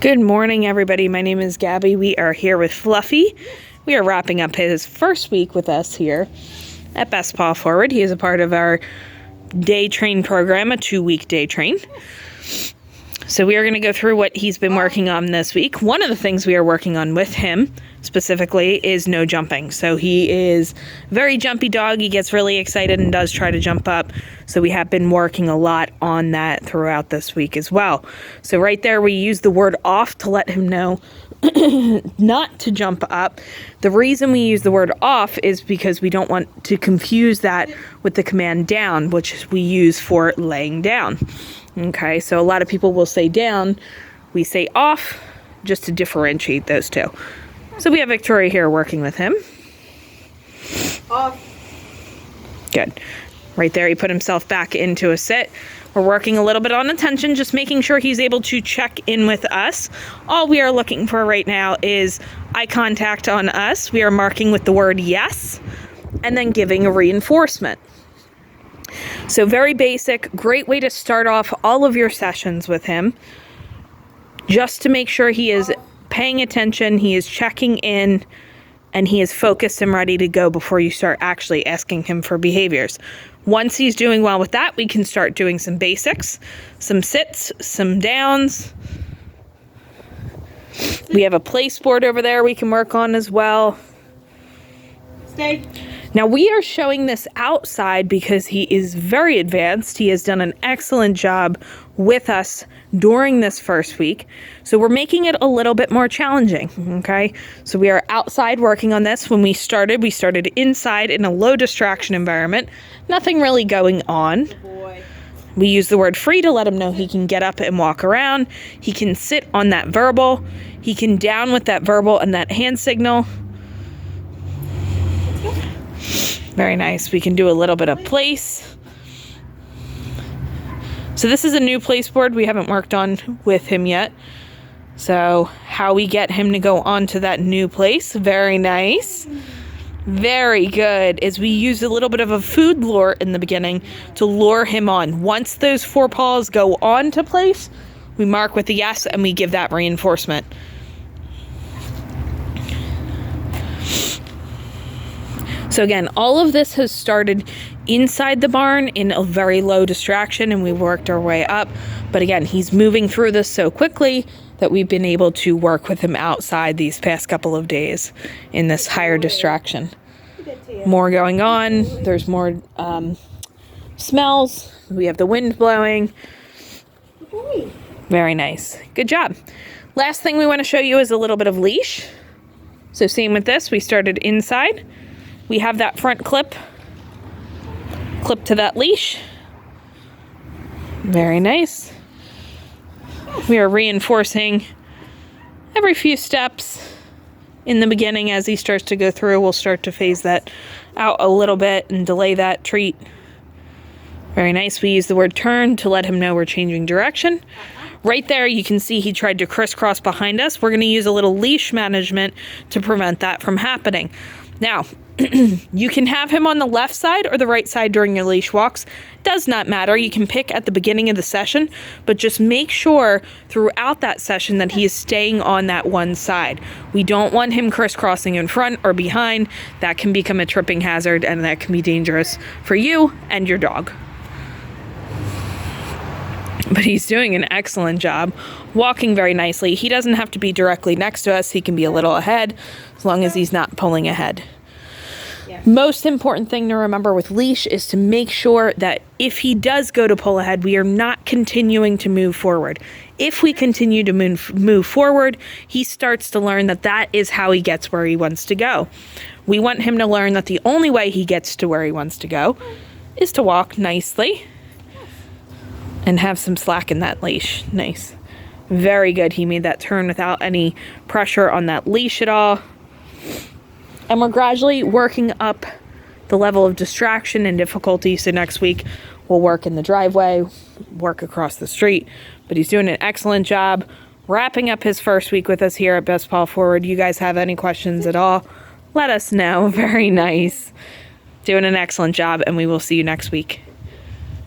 Good morning, everybody. My name is Gabby. We are here with Fluffy. We are wrapping up his first week with us here at Best Paw Forward. He is a part of our day train program, a 2-week day train. So we are going to go through what he's been working on this week. One of the things we are working on with him specifically is no jumping. So he is a very jumpy dog. He gets really excited and does try to jump up. So we have been working a lot on that throughout this week as well. So right there, we use the word off to let him know not to jump up. The reason we use the word off is because we don't want to confuse that with the command down, which we use for laying down. Okay, so a lot of people will say down, we say off, just to differentiate those two. So we have Victoria here working with him. Off. Good. Right there, he put himself back into a sit. We're working a little bit on attention, just making sure he's able to check in with us. All we are looking for right now is eye contact on us. We are marking with the word yes, and then giving a reinforcement. So very basic, great way to start off all of your sessions with him, just to make sure he is paying attention, he is checking in, and he is focused and ready to go before you start actually asking him for behaviors. Once he's doing well with that, we can start doing some basics, some sits, some downs. We have a place board over there we can work on as well. Stay. Now we are showing this outside because he is very advanced. He has done an excellent job with us during this first week. So we're making it a little bit more challenging, okay? So we are outside working on this. When we started inside in a low distraction environment. Nothing really going on. We use the word free to let him know he can get up and walk around. He can sit on that verbal. He can down with that verbal and that hand signal. Very nice. We can do a little bit of place. So this is a new place board we haven't worked on with him yet. So how we get him to go onto that new place. Very nice. Very good. Is we use a little bit of a food lure in the beginning to lure him on. Once those 4 paws go on to place, we mark with the yes and we give that reinforcement. So again, all of this has started inside the barn in a very low distraction, and we worked our way up. But again, he's moving through this so quickly that we've been able to work with him outside these past couple of days in this higher distraction. More going on. There's more smells. We have the wind blowing. Very nice. Good job. Last thing we want to show you is a little bit of leash. So same with this. We started inside. We have that front clip to that leash. Very nice. We are reinforcing every few steps in the beginning. As he starts to go through, we'll start to phase that out a little bit and delay that treat. Very nice. We use the word turn to let him know we're changing direction. Right there, you can see he tried to crisscross behind us. We're going to use a little leash management to prevent that from happening. Now, you can have him on the left side or the right side during your leash walks. Does not matter. You can pick at the beginning of the session, but just make sure throughout that session that he is staying on that one side. We don't want him crisscrossing in front or behind. That can become a tripping hazard, and that can be dangerous for you and your dog. But he's doing an excellent job, walking very nicely. He doesn't have to be directly next to us. He can be a little ahead, as long as he's not pulling ahead. Yes. Most important thing to remember with leash is to make sure that if he does go to pull ahead, we are not continuing to move forward. If we continue to move forward, he starts to learn that that is how he gets where he wants to go. We want him to learn that the only way he gets to where he wants to go is to walk nicely and have some slack in that leash. Nice. Very good. He made that turn without any pressure on that leash at all. And we're gradually working up the level of distraction and difficulty. So next week we'll work in the driveway, work across the street. But he's doing an excellent job wrapping up his first week with us here at Best Paw Forward. You guys have any questions at all, let us know. Very nice. Doing an excellent job, and we will see you next week.